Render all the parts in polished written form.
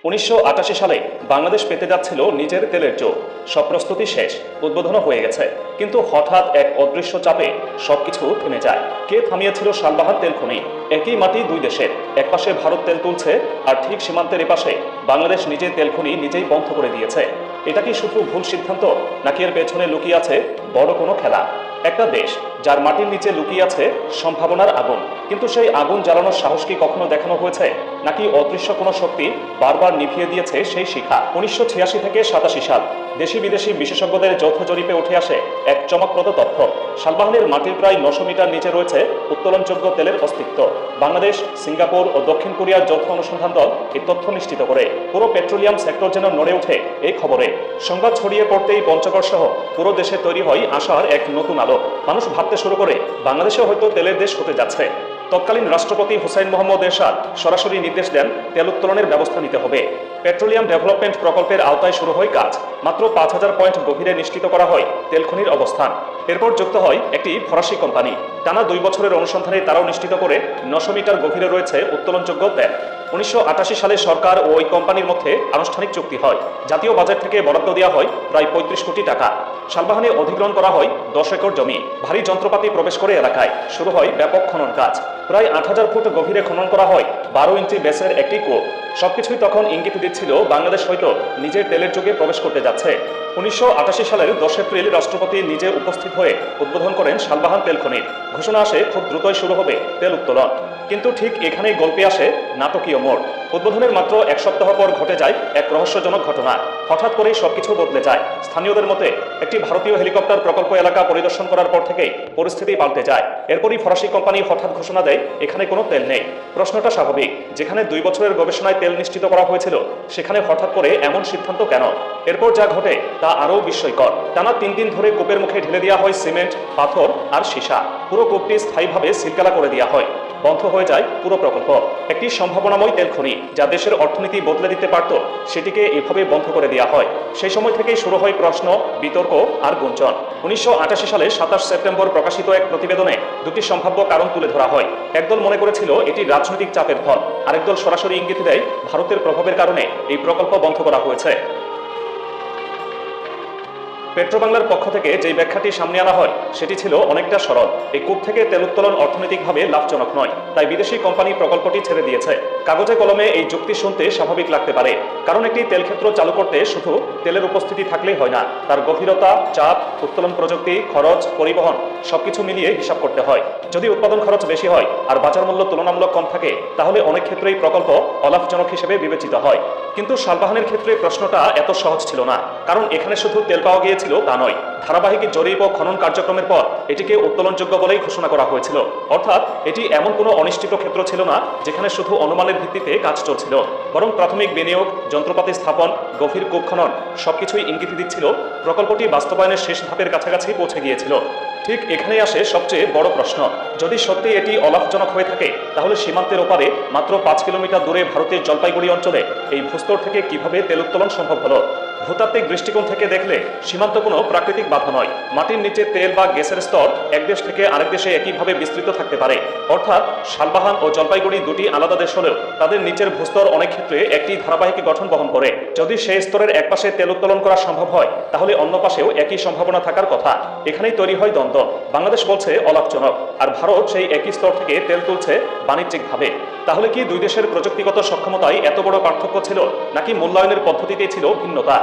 1988 সালে বাংলাদেশ পেতে যাচ্ছিল নিজের তেলের চোখ। সব প্রস্তুতি শেষ, উদ্বোধনও হয়ে গেছে, কিন্তু হঠাৎ এক অদৃশ্য চাপে সবকিছু থেমে যায়। কে থামিয়েছিল শালবাহার তেল খনি? একই মাটি দুই দেশের, একপাশে ভারত তেল তুলছে আর ঠিক সীমান্তের এপাশে বাংলাদেশ নিজের তেল খনি নিজেই বন্ধ করে দিয়েছে। এটা কি শুধু ভুল সিদ্ধান্ত, নাকি এর পেছনে লুকিয়ে আছে বড় কোনো খেলা? একটা দেশ যার মাটির নিচে লুকিয়ে আছে সম্ভাবনার আগুন, কিন্তু সেই আগুন জ্বালানোর সাহস কি কখনো দেখানো হয়েছে, নাকি অদৃশ্য কোনো শক্তি বারবার নিভিয়ে দিয়েছে সেই শিখা? 1986 থেকে 87 সাল দেশি বিদেশি বিশেষজ্ঞদের যৌথ জরিপে উঠে আসে এক চমকপ্রদ তথ্য। শালবাহানের মাটির প্রায় 900 মিটার নিচে রয়েছে উত্তোলনযোগ্য তেলের অস্তিত্ব। বাংলাদেশ, সিঙ্গাপুর ও দক্ষিণ কোরিয়ার যৌথ অনুসন্ধান দল এই তথ্য নিশ্চিত করে। পুরো পেট্রোলিয়াম সেক্টর যেন নড়ে ওঠে এই খবরে। সংবাদ ছড়িয়ে পড়তেই পঞ্চগড় সহ পুরো দেশে তৈরি হয় আশার এক নতুন আলো। মানুষ ভাবতে শুরু করে বাংলাদেশে হয়তো তেলের দেশ হতে যাচ্ছে। তৎকালীন রাষ্ট্রপতি হুসাইন মোহাম্মদ এরশাদ সরাসরি নির্দেশ দেন তেল উত্তোলনের ব্যবস্থা নিতে হবে। পেট্রোলিয়াম ডেভেলপমেন্ট প্রকল্পের আওতায় শুরু হয় কাজ। মাত্র 5000 পয়েন্ট গভীরে নিশ্চিত করা হয় তেল খনির অবস্থান। এরপর যুক্ত হয় একটি ফরাসি কোম্পানি। টানা 2 বছরের অনুসন্ধানে তারাও নিশ্চিত করে 900 মিটার গভীরে রয়েছে উত্তোলনযোগ্য তেল। 1988 সালে সরকার ও ওই কোম্পানির মধ্যে আনুষ্ঠানিক চুক্তি হয়। জাতীয় বাজেট থেকে বরাদ্দ দেওয়া হয় প্রায় 35 কোটি টাকা। শালবাহানে অধিগ্রহণ করা হয় 10 একর জমি। ভারী যন্ত্রপাতি প্রবেশ করে এলাকায় শুরু হয় ব্যাপক খনন কাজ। প্রায় 8000 ফুট গভীরে খনন করা হয় 12 ইঞ্চি বেসের একটি কূপ। সবকিছুই তখন ইঙ্গিত দিচ্ছিল বাংলাদেশ হয়তো নিজের তেলের যুগে প্রবেশ করতে যাচ্ছে। 1988 সালের 10 এপ্রিল রাষ্ট্রপতি নিজে উপস্থিত হয়ে উদ্বোধন করেন শালবাহান তেল খনির। ঘোষণা আসে খুব দ্রুতই শুরু হবে তেল উত্তোলন। কিন্তু ঠিক এখানেই গল্পে আসে নাটকীয় মোড়। উদ্বোধনের মাত্র 1 সপ্তাহ পর ঘটে যায় এক রহস্যজনক ঘটনা। হঠাৎ করেই সবকিছু বদলে যায়। স্থানীয়দের মতে একটি ভারতীয় হেলিকপ্টার প্রকল্প এলাকা পরিদর্শন করার পর থেকেই পরিস্থিতি পাল্টে যায়। এরপরই ফরাসি কোম্পানি হঠাৎ ঘোষণা দেয় এখানে কোনো তেল নেই। প্রশ্নটা স্বাভাবিক, যেখানে 2 বছরের গবেষণায় তেল নিশ্চিত করা হয়েছিল, সেখানে হঠাৎ করে এমন সিদ্ধান্ত কেন? এরপর যা ঘটে তা আরও বিস্ময়কর। টানা 3 দিন ধরে কূপের মুখে ঢেলে দেওয়া হয় সিমেন্ট, পাথর আর সীসা। পুরো কূপটি স্থায়ীভাবে সিলগালা করে দেওয়া হয়। বন্ধ হয়ে যায় পুরো প্রকল্প। একটি সম্ভাবনাময় তেল খনি যা দেশের অর্থনীতি বদলে দিতে পারত, সেটিকে এভাবে বন্ধ করে দেওয়া হয়। সেই সময় থেকেই শুরু হয় প্রশ্ন, বিতর্ক আর গুঞ্জন। 1988 সালে 27 সেপ্টেম্বর প্রকাশিত এক প্রতিবেদনে 2টি সম্ভাব্য কারণ তুলে ধরা হয়। একদল মনে করেছিল এটি রাজনৈতিক চাপের ফল, আরেকদল সরাসরি ইঙ্গিত দেয় ভারতের প্রভাবের কারণে এই প্রকল্প বন্ধ করা হয়েছে। পেট্রোবাংলার পক্ষ থেকে যে ব্যাখ্যাটি সামনে আনা হয় সেটি ছিল অনেকটা সরল। এই কূপ থেকে তেল উত্তোলন অর্থনৈতিকভাবে লাভজনক নয়, তাই বিদেশি কোম্পানি প্রকল্পটি ছেড়ে দিয়েছে। কাগজে কলমে এই যুক্তি শুনতে স্বাভাবিক লাগতে পারে, কারণ একটি তেলক্ষেত্র চালু করতে শুধু তেলের উপস্থিতি থাকলেই হয় না, তার গভীরতা, চাপ, উত্তোলন প্রযুক্তি, খরচ, পরিবহন সবকিছু মিলিয়ে হিসাব করতে হয়। যদি উৎপাদন খরচ বেশি হয় আর বাজার মূল্য তুলনামূলক কম থাকে, তাহলে অনেক ক্ষেত্রেই প্রকল্প অলাভজনক হিসেবে বিবেচিত হয়। কিন্তু শালবাহানের ক্ষেত্রে প্রশ্নটা এত সহজ ছিল না, কারণ এখানে শুধু তেল পাওয়া গিয়েছিল তা নয়। ধারাবাহিক জরিপ ও খনন কার্যক্রমের পর এটিকে উত্তোলনযোগ্য বলেই ঘোষণা করা হয়েছিল। অর্থাৎ এটি এমন কোনো অনিশ্চিত ক্ষেত্র ছিল না যেখানে শুধু অনুমানের ভিত্তিতে কাজ চলছিল, বরং প্রাথমিক বিনিয়োগ, যন্ত্রপাতি স্থাপন, গভীর কূপ খনন সবকিছুই ইঙ্গিত দিচ্ছিল প্রকল্পটি বাস্তবায়নের শেষ ধাপের কাছাকাছি পৌঁছে গিয়েছিল। ঠিক এখানেই আসে সবচেয়ে বড় প্রশ্ন। যদি সত্যি এটি অলাভজনক হয়ে থাকে, তাহলে সীমান্তের ওপারে মাত্র 5 কিলোমিটার দূরে ভারতের জলপাইগুড়ি অঞ্চলে এই ভূস্তর থেকে কিভাবে তেল উত্তোলন সম্ভব হলো? ভূতাত্ত্বিক দৃষ্টিকোণ থেকে দেখলে সীমান্ত কোনো প্রাকৃতিক বাধা নয়। মাটির নিচে তেল বা গ্যাসের স্তর এক দেশ থেকে আরেক দেশে একইভাবে বিস্তৃত থাকতে পারে। অর্থাৎ শালবাহান ও জলপাইগুড়ি দুটি আলাদা দেশ হলেও তাদের নিচের ভূস্তর অনেক ক্ষেত্রে একটি ধারাবাহিক গঠন বহন করে। যদি সেই স্তরের এক পাশে তেল উত্তোলন করা সম্ভব হয়, তাহলে অন্য পাশেও একই সম্ভাবনা থাকার কথা। এখানেই তৈরি হয় দ্বন্দ্ব। বাংলাদেশ বলছে অলাভজনক, আর ভারত সেই একই স্তর থেকে তেল তুলছে বাণিজ্যিকভাবে। তাহলে কি দুই দেশের প্রযুক্তিগত সক্ষমতায় এত বড় পার্থক্য ছিল, নাকি মূল্যায়নের পদ্ধতিতেই ছিল ভিন্নতা?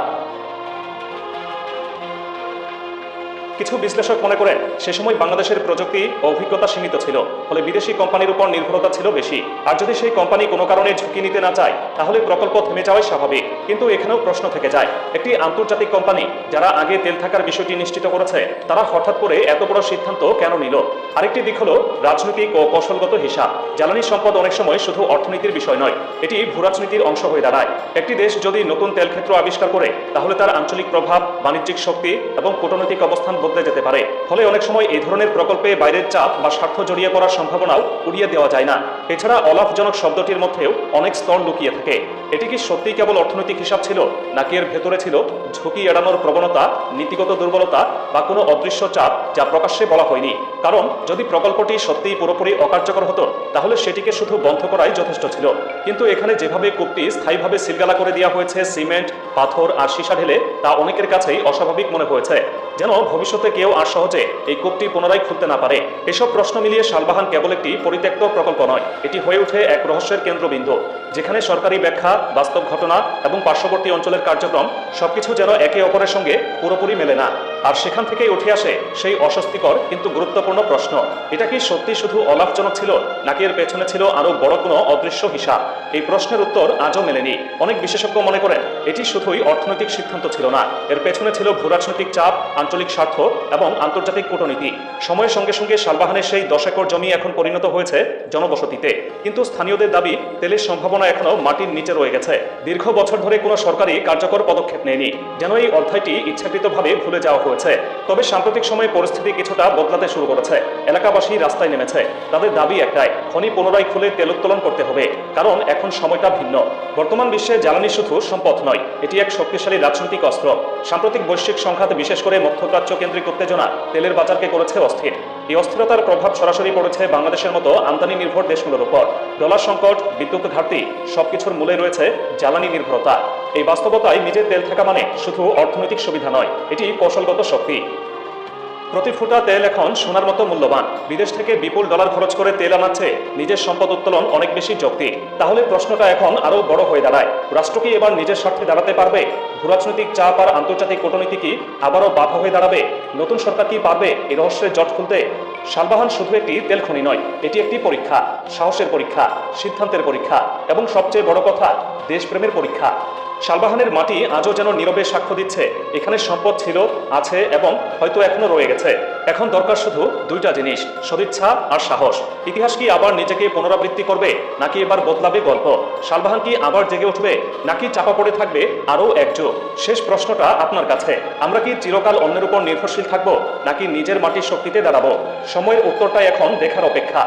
কিছু বিশ্লেষক মনে করেন সে সময় বাংলাদেশের প্রযুক্তি ও অভিজ্ঞতা সীমিত ছিল, ফলে বিদেশি কোম্পানির উপর নির্ভরতা ছিল বেশি। আর যদি সেই কোম্পানি কোনো কারণে ঝুঁকি নিতে না চায়, তাহলে প্রকল্প থেমে যাওয়াই স্বাভাবিক। কিন্তু এখানেও প্রশ্ন থেকে যায়, একটি আন্তর্জাতিক কোম্পানি যারা আগে তেল থাকার বিষয়টি নিশ্চিত করেছে, তারা হঠাৎ করে এত বড় সিদ্ধান্ত কেন নিল? আরেকটি দিক হলো রাজনৈতিক ও কৌশলগত হিসাব। জ্বালানি সম্পদ অনেক সময় শুধু অর্থনীতির বিষয় নয়, এটি ভূরাজনীতির অংশ হয়ে দাঁড়ায়। একটি দেশ যদি নতুন তেল ক্ষেত্র আবিষ্কার করে, তাহলে তার আঞ্চলিক প্রভাব, বাণিজ্যিক শক্তি এবং কূটনৈতিক অবস্থান বদলে যেতে পারে। ফলে অনেক সময় এই ধরনের প্রকল্পে বাইরের চাপ বা স্বার্থ জড়িয়ে পড়ার সম্ভাবনাও উড়িয়ে দেওয়া যায় না। এছাড়া অলাভজনক শব্দটির মধ্যেও অনেক স্তর লুকিয়ে থাকে। এটি কি সত্যিই কেবল অর্থনৈতিক হিসাব ছিল, নাকি এর ভেতরে ছিল ঝুঁকি এড়ানোর প্রবণতা, নীতিগত দুর্বলতা বা কোনো অদৃশ্য চাপ যা প্রকাশ্যে বলা হয়নি? কারণ যদি প্রকল্পটি সত্যিই পুরোপুরি অকার্যকর হতো তাহলে সেটিকে শুধু বন্ধ করাই যথেষ্ট ছিল। কিন্তু এখানে যেভাবে কূপটি স্থায়ীভাবে সিলগালা করে দেওয়া হয়েছে সিমেন্ট, পাথর আর সীসা ঢেলে, তা অনেকের কাছেই অস্বাভাবিক মনে হয়েছে, যেন ভবিষ্যতে কেউ আর সহজে এই কূপটি পুনরায় খুলতে না পারে। এসব প্রশ্ন মিলিয়ে শালবাহান কেবল একটি পরিত্যক্ত প্রকল্প নয়, এটি হয়ে ওঠে এক রহস্যের কেন্দ্রবিন্দু, যেখানে সরকারি ব্যাখ্যা, বাস্তব ঘটনা এবং পার্শ্ববর্তী অঞ্চলের কার্যক্রম সবকিছু যেন একে অপরের সঙ্গে পুরোপুরি মেলে না। আর সেখান থেকেই উঠে আসে সেই অস্বস্তিকর কিন্তু গুরুত্বপূর্ণ প্রশ্ন, এটা কি সত্যি শুধু অলাভজনক ছিল, নাকি এর পেছনে ছিল আরো বড় কোনো অদৃশ্য হিসাব? এই প্রশ্নের উত্তর আজও মেলেনি। অনেক বিশেষজ্ঞ মনে করেন এটি শুধুই অর্থনৈতিক সিদ্ধান্ত ছিল না, এর পেছনে ছিল ভূরাজনৈতিক চাপ, আঞ্চলিক স্বার্থ এবং আন্তর্জাতিক কূটনীতি। সময়ের সঙ্গে সঙ্গে শালবাহানের সেই 10 একর জমি এখন পরিণত হয়েছে জনবসতিতে, কিন্তু স্থানীয়দের দাবি তেলের সম্ভাবনা এখনো মাটির নিচে রয়ে গেছে। দীর্ঘ বছর ধরে কোনো সরকারি কার্যকর পদক্ষেপ নেয়নি, যেন এই অধ্যায়টি ইচ্ছাকৃতভাবে ভুলে যাওয়া হয়েছে। তবে সাম্প্রতিক সময়ে পরিস্থিতি কিছুটা বদলাতে শুরু করেছে। এলাকাবাসী রাস্তায় নেমেছে, তাদের দাবি একটাই, খনি পুনরায় খুলে তেল উত্তোলন করতে হবে, কারণ এখন সময়টা ভিন্ন। বর্তমান বিশ্বে জ্বালানি শুধু সম্পদ নয়, এটি এক শক্তিশালী রাজনৈতিক অস্ত্র। সাম্প্রতিক বৈশ্বিক সংঘাত, বিশেষ করে মধ্যপ্রাচ্য কেন্দ্রিক উত্তেজনা তেলের বাজারকে করেছে অস্থির। এই অস্থিরতার প্রভাব সরাসরি পড়েছে বাংলাদেশের মতো আমদানি নির্ভর দেশগুলোর উপর। ডলার সংকট, বিদ্যুৎ ঘাটতি, সবকিছুর মূলে রয়েছে জ্বালানি নির্ভরতা। এই বাস্তবতায় নিজের তেল থাকা মানে শুধু অর্থনৈতিক সুবিধা নয়, এটি কৌশলগত শক্তি। প্রতি ফুটা তেল এখন সোনার মতো মূল্যবান। বিদেশ থেকে বিপুল ডলার খরচ করে তেল আনাচ্ছে নিজের সম্পদ উত্তোলন অনেক বেশি যৌক্তিক। তাহলে প্রশ্নটা এখন আরো বড় হয়ে দাঁড়ায়, রাষ্ট্র কি এবার নিজের স্বার্থে দাঁড়াতে পারবে? ভূরাজনৈতিক চাপ আর আন্তর্জাতিক কূটনীতি কি আবারও বাধা হয়ে দাঁড়াবে? নতুন সরকার কি পারবে এই রহস্যের জট খুলতে? শালবাহান শুধু একটি তেল খনি নয়, এটি একটি পরীক্ষা, সাহসের পরীক্ষা, সিদ্ধান্তের পরীক্ষা এবং সবচেয়ে বড় কথা, দেশপ্রেমের পরীক্ষা। শালবাহানের মাটি আজও যেন নীরবে সাক্ষ্য দিচ্ছে, এখানে সম্পদ ছিল, আছে এবং হয়তো এখনো রয়ে গেছে। এখন দরকার শুধু দুইটা জিনিস, সদিচ্ছা আর সাহস। ইতিহাস কি আবার নিজেকে পুনরাবৃত্তি করবে, নাকি এবার বদলাবে গল্প? শালবাহান কি আবার জেগে উঠবে, নাকি চাপা পড়ে থাকবে আরও এক যুগ? শেষ প্রশ্নটা আপনার কাছে, আমরা কি চিরকাল অন্যের উপর নির্ভরশীল থাকবো, নাকি নিজের মাটির শক্তিতে দাঁড়াবো? সময়ের উত্তরটাই এখন দেখার অপেক্ষা।